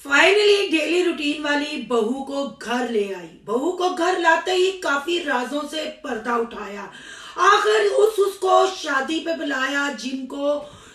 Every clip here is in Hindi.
फाइनली डेली रूटीन वाली बहू को घर ले आई। बहू को घर लाते ही काफी राजों से पर्दा उठाया। आखिर उसको शादी पे बुलाया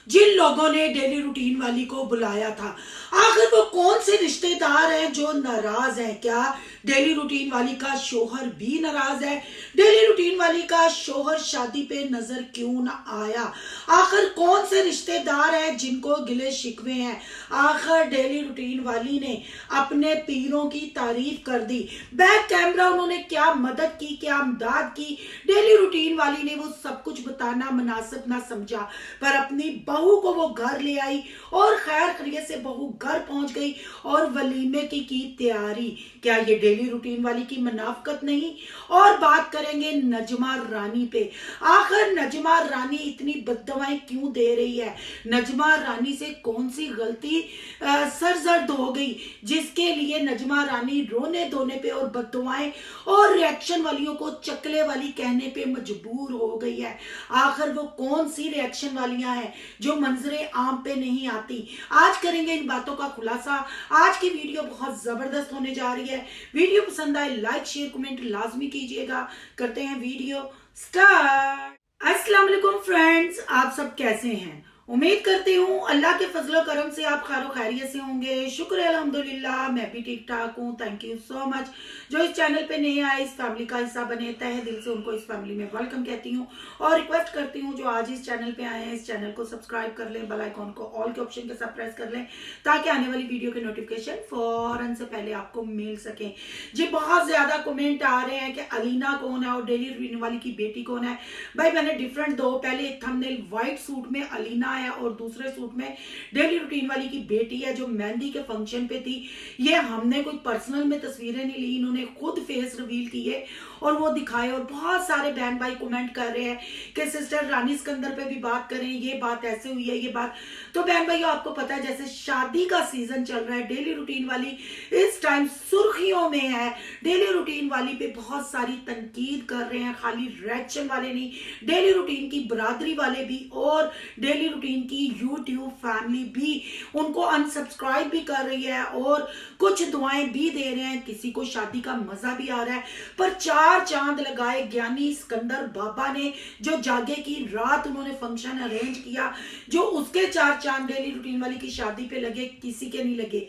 जिन लोगों ने डेली रूटीन वाली को बुलाया था। आखिर वो कौन से रिश्तेदार हैं जो नाराज हैं? क्या डेली रूटीन वाली का शोहर भी नाराज है? डेली रूटीन वाली का शोहर शादी पे नजर क्यों ना आया? आखिर कौन से रिश्तेदार हैं जिनको गिले शिकवे हैं? आखिर डेली रूटीन वाली ने अपने पीरों की तारीफ कर दी। बैक कैमरा उन्होंने क्या मदद की, क्या अमदाद की, डेली रूटीन वाली ने वो सब कुछ बताना मुनासिब ना समझा, पर अपनी बहू को वो घर ले आई और खैर खैरियत से बहू घर पहुंच गई और वलीमे की तैयारी। क्या ये डेली रूटीन वाली की मुनाफकत नहीं? और बात करेंगे नजमा रानी पे। आखिर नजमा रानी इतनी बददुआएं क्यों दे रही है? नजमा रानी से कौन सी गलती सरजर्द हो गई जिसके लिए नजमा रानी रोने धोने पे और बददुआएं और रिएक्शन वालियों को चकले वाली कहने पे मजबूर हो गई है? आखिर वो कौन सी रिएक्शन वालियां हैं जो मंजरे आम पे नहीं आती? आज करेंगे इन बातों का खुलासा। आज की वीडियो बहुत जबरदस्त होने जा रही है। वीडियो पसंद आए लाइक शेयर कमेंट लाजमी कीजिएगा। करते हैं वीडियो स्टार्ट। अस्सलाम वालेकुम फ्रेंड्स, आप सब कैसे हैं? उम्मीद करती हूँ अल्लाह के फजलो करम से आप खैर खैरियत से होंगे। शुक्र है अल्हम्दुलिल्लाह, मैं भी ठीक ठाक हूँ। Thank you so much. जो इस चैनल पे नए आए, इस फैमिली का हिस्सा बने, तहे दिल से उनको इस फैमिली में वेलकम कहती हूँ और रिक्वेस्ट करती हूँ जो आज इस चैनल पे आए हैं इस चैनल को सब्सक्राइब कर लें, बेल आइकॉन को ऑल के ऑप्शन के साथ प्रेस कर लें ताकि आने वाली वीडियो के नोटिफिकेशन फौरन से पहले आपको मिल सके। जी बहुत ज्यादा कमेंट आ रहे हैं कि अलीना कौन है और डेली रूटीन वाली की बेटी कौन है। भाई मैंने डिफरेंट दो, पहले एक थंबनेल व्हाइट सूट में अलीना है और दूसरे सूट में डेली रूटीन वाली की बेटी है जो मेहंदी के फंक्शन पे थी। ये हमने कोई पर्सनल में तस्वीरें नहीं ली, इन्होंने खुद फेस रिवील किए और वो दिखाए। और बहुत सारे बहन भाई कमेंट कर रहे हैं कि सिस्टर रानी सिकंदर पे भी बात करें, ये बात ऐसे हुई है, ये बात। तो बहन भाई आपको पता है जैसे शादी का सीजन चल रहा है, डेली रूटीन वाली इस टाइम सुर्खियों में है। डेली रूटीन वाली पे बहुत सारी तनकीद कर रहे हैं, खाली रिएक्शन वाले नहीं, डेली रूटीन की बरादरी वाले भी और डेली रूटीन की यूट्यूब फैमिली भी उनको अनसब्सक्राइब भी कर रही है और कुछ दुआएं भी दे रहे हैं। किसी को शादी का मजा भी आ रहा है, पर चार चांद लगाए ज्ञानी सिकंदर बाबा ने जो जागे की रात उन्होंने फंक्शन अरेंज किया, जो उसके चार चांद डेली रूटीन वाली की शादी पे लगे, किसी के नहीं लगे।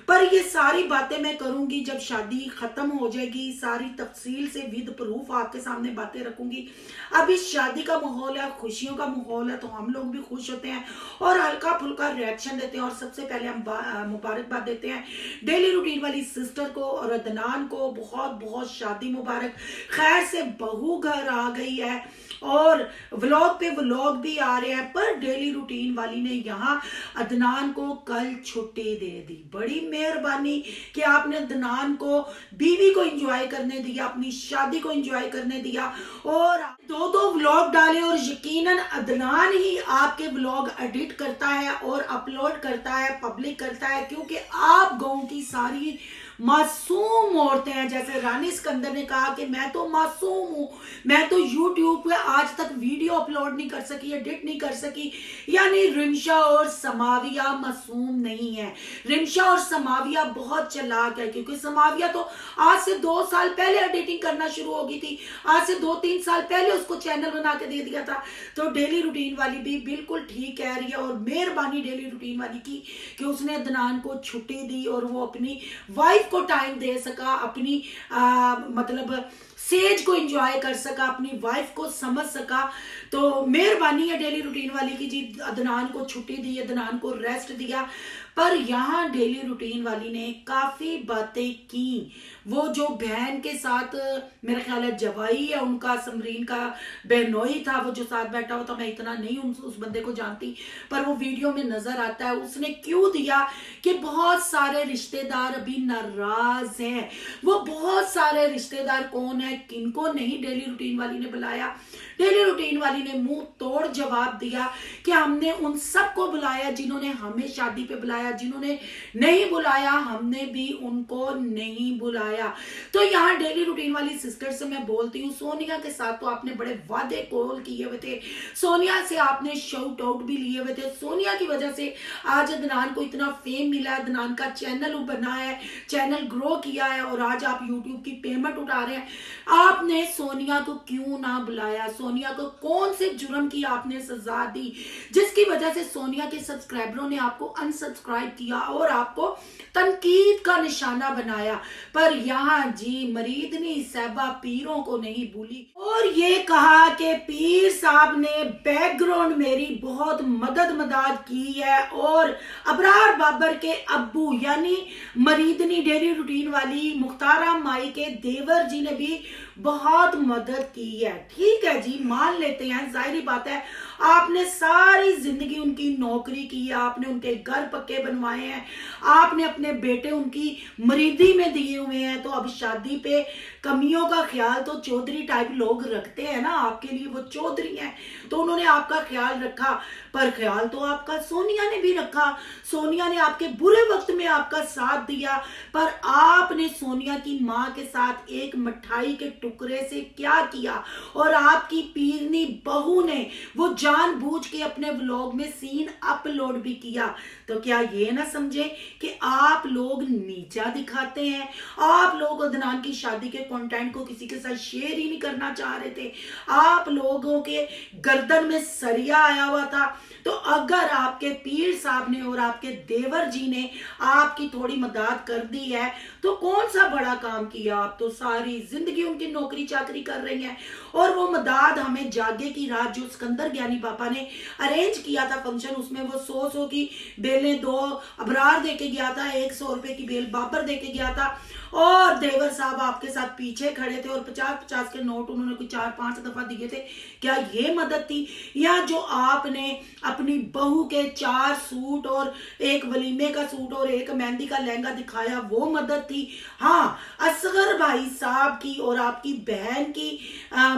पर ये सारी बातें मैं करूंगी जब शादी खत्म हो जाएगी, सारी तफसील से विद प्रूफ आपके सामने बातें रखूंगी। अब इस शादी का माहौल है, खुशियों का माहौल है, तो हम लोग भी खुश होते हैं और हल्का फुल्का रिएक्शन देते हैं। और सबसे पहले हम मुबारकबाद देते हैं डेली रूटीन वाली सिस्टर को और अदनान को, बहुत बहुत शादी मुबारक। खैर से बहू घर आ गई है और व्लॉग पे व्लॉग भी आ रहे हैं, पर डेली रूटीन वाली ने यहाँ अदनान को कल छुट्टी दे दी। बड़ी मेहरबानी कि आपने अदनान को, बीवी को एंजॉय करने दिया, अपनी शादी को एंजॉय करने दिया और दो व्लॉग डाले। और यकीनन अदनान ही आपके व्लॉग एडिट करता है और अपलोड करता है, पब्लिक करता है, क्योंकि आप गाँव की सारी मासूम औरतें हैं। जैसे रानी सिकंदर ने कहा कि मैं तो मासूम हूं, मैं तो यूट्यूब पे आज तक वीडियो अपलोड नहीं कर सकी, एडिट नहीं कर सकी। यानी रिमशा और समाविया मासूम नहीं है। रिमशा और समाविया बहुत चालाक है, क्योंकि समाविया तो आज से 2 साल पहले एडिटिंग करना शुरू हो गई थी, आज से 2-3 साल पहले उसको चैनल बना के दे दिया था। तो डेली रूटीन वाली भी बिल्कुल ठीक कह रही है और मेहरबानी डेली रूटीन वाली की कि उसने अदनान को छुट्टी दी और वो अपनी वाइफ को टाइम दे सका, अपनी मतलब सेज को एंजॉय कर सका, अपनी वाइफ को समझ सका। तो मेहरबानी है डेली रूटीन वाली की जी, अदनान को छुट्टी दी, अदनान को रेस्ट दिया। पर यहाँ डेली रूटीन वाली ने काफी बातें की। वो जो बहन के साथ मेरे ख्याल है जवाई है उनका, समरीन का बहनोई था, वो जो साथ बैठा हुआ था, मैं इतना नहीं उस बंदे को जानती, पर वो वीडियो में नजर आता है। उसने क्यों दिया कि बहुत सारे रिश्तेदार अभी नाराज हैं। वो बहुत सारे रिश्तेदार कौन है, किनको नहीं डेली रूटीन वाली ने बुलाया? डेली रूटीन वाली ने मुंह तोड़ जवाब दिया कि हमने उन सबको बुलाया जिन्होंने हमें शादी पे बुलाया, बुलाया, जिन्होंने नहीं बुलाया हमने भी उनको नहीं बुलाया। तो यहाँ डेली रूटीन वाली सिस्टर से मैं बोलती हूँ, सोनिया के साथ तो आपने बड़े वादे कॉल किए हुए थे, सोनिया से आपने शाउट आउट भी लिए हुए थे, सोनिया की वजह से आज अदनान को इतना फेम मिला है, अदनान का चैनल बना है, चैनल ग्रो किया है और आज आप यूट्यूब की पेमेंट उठा रहे हैं। आपने सोनिया को क्यों ना बुलाया? सोनिया को कौन से जुर्म की आपने सजा दी जिसकी वजह से सोनिया के सब्सक्राइबरों ने आपको अनसब्सक्राइब किया और आपको तनकीद का निशाना बनाया? पर यहाँ जी मरीदनी साहबा पीरों को नहीं भूली और ये कहा कि पीर साहब ने बैकग्राउंड मेरी बहुत मदद की है और अबरार बाबर के अब्बू यानी मरीदनी डेली रूटीन वाली मुख्तारा माई के देवर जी ने भी बहुत मदद की है। ठीक है जी, मान लेते हैं, जाहिर बात है आपने सारी जिंदगी उनकी नौकरी की है, आपने उनके घर पक्के बनवाए हैं, आपने अपने बेटे उनकी मरीदी में दिए हुए हैं, तो अब शादी पे कमियों का ख्याल तो चौधरी टाइप लोग रखते हैं ना, आपके लिए वो चौधरी हैं तो उन्होंने आपका ख्याल रखा। पर ख्याल तो आपका सोनिया ने भी रखा, सोनिया ने आपके बुरे वक्त में आपका साथ दिया, पर आपने सोनिया की माँ के साथ एक मिठाई के टुकड़े से क्या किया? और आपकी पीरनी बहू ने वो जानबूझ के अपने व्लॉग में सीन अपलोड भी किया। तो क्या ये ना समझे कि आप लोग नीचा दिखाते हैं, आप लोग अदनान की शादी के कंटेंट को किसी के साथ शेयर ही नहीं करना चाह रहे थे, आप लोगों के गर्दन में सरिया आया हुआ था। तो अगर आपके पीर साहब ने और आपके देवर जी ने आपकी थोड़ी मदद कर दी है तो कौन सा बड़ा काम किया? आप तो सारी जिंदगी उनकी नौकरी चाकरी कर रही हैं और वो मदद हमें जागे की रात जो सिकंदर ज्ञानी पापा ने अरेंज किया था फंक्शन, उसमें वो 100 की बेलें 2 अबरार देके गया था, 100 रुपए की बेल बाबर देके गया था और देवर साहब आपके साथ पीछे खड़े थे और 50-50 के नोट उन्होंने कुछ 4-5 दफा दिए थे। क्या ये मदद थी? या जो आपने अपनी बहू के 4 सूट और एक वलीमे का सूट और एक मेहंदी का लहंगा दिखाया, वो मदद थी? हाँ, असगर भाई साहब की और आपकी बहन की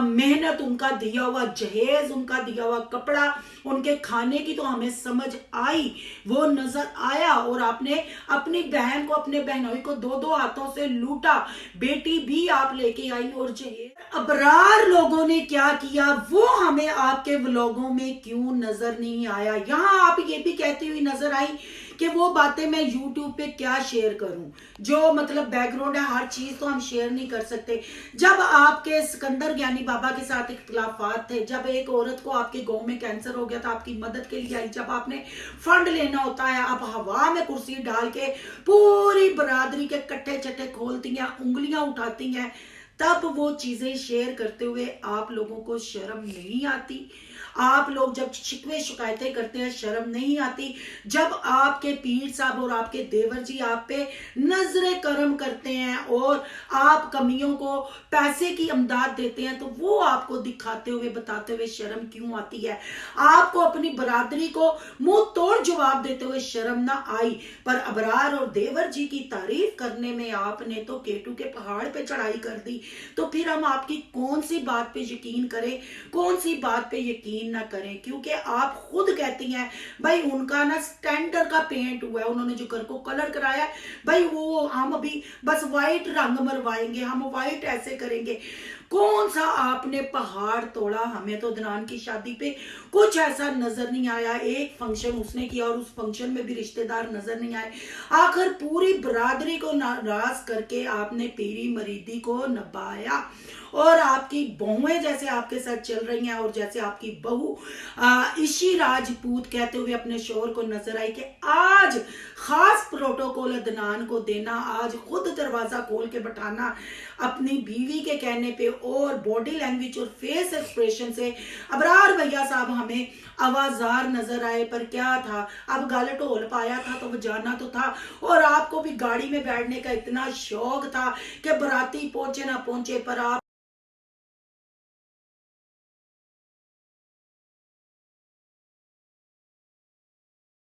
मेहनत, उनका दिया हुआ जहेज, उनका दिया हुआ कपड़ा, उनके खाने की तो हमें समझ आई, वो नजर आया और आपने अपनी बहन को, अपने बहनोई को 2-2 हाथों से लूटा, बेटी भी आप लेके आई और जहेज। अबरार लोगों ने क्या किया वो हमें आपके व्लॉगों में क्यों नजर नहीं आया? यहाँ आप ये भी कहती हुई नजर आई कि वो बातें मैं YouTube पे क्या शेयर करूं, जो मतलब बैकग्राउंड है हर चीज तो हम शेयर नहीं कर सकते। जब आपके सिकंदर ज्ञानी बाबा के साथ इख्तिलाफात थे, जब एक औरत को आपके गांव में कैंसर हो गया था, आपकी मदद के लिए आई, जब आपने फंड लेना होता है, आप हवा में कुर्सी डाल के पूरी बरादरी के कट्टे चट्टे खोलती हैं, उंगलियां उठाती हैं, तब वो चीजें शेयर करते हुए आप लोगों को शर्म नहीं आती? आप लोग जब शिकवे शिकायतें करते हैं शर्म नहीं आती? जब आपके पीर साहब और आपके देवर जी आप पे नजरे करम करते हैं और आप कमियों को पैसे की अमदाद देते हैं, तो वो आपको दिखाते हुए बताते हुए शर्म क्यों आती है? आपको अपनी बरादरी को मुंह तोड़ जवाब देते हुए शर्म ना आई? पर अबरार और देवर जी की तारीफ करने में आपने तो केटू के पहाड़ पे चढ़ाई कर दी। तो फिर हम आपकी कौन सी बात पे यकीन करें, कौन सी बात पे यकीन ना करें? क्योंकि आप खुद कहती हैं भाई उनका ना स्टैंडर्ड का पेंट हुआ है, उन्होंने जो घर को कलर कराया है भाई वो हम अभी बस व्हाइट रंग मरवाएंगे, हम व्हाइट ऐसे करेंगे। कौन सा आपने पहाड़ तोड़ा? हमें तो अदनान की शादी पे कुछ ऐसा नजर नहीं आया। एक फंक्शन उसने किया और उस फंक्शन में भी रिश्तेदार नजर नहीं आए। आखिर पूरी बरादरी को नाराज करके आपने पीरी मरीदी को नभाया और आपकी बहुएं जैसे आपके साथ चल रही हैं और जैसे आपकी बहू इशी राजपूत कहते हुए अपने शोहर को नजर आई कि आज खास प्रोटोकॉल अदनान को देना, आज खुद दरवाजा खोल के बैठाना अपनी बीवी के कहने पे और बॉडी लैंग्वेज और फेस एक्सप्रेशन से अबरार भैया साहब हमें आवाजार नजर आए। पर क्या था, अब गल ढोल पाया था तो बजाना तो था और आपको भी गाड़ी में बैठने का इतना शौक था कि बराती पहुंचे ना पहुंचे, पर आप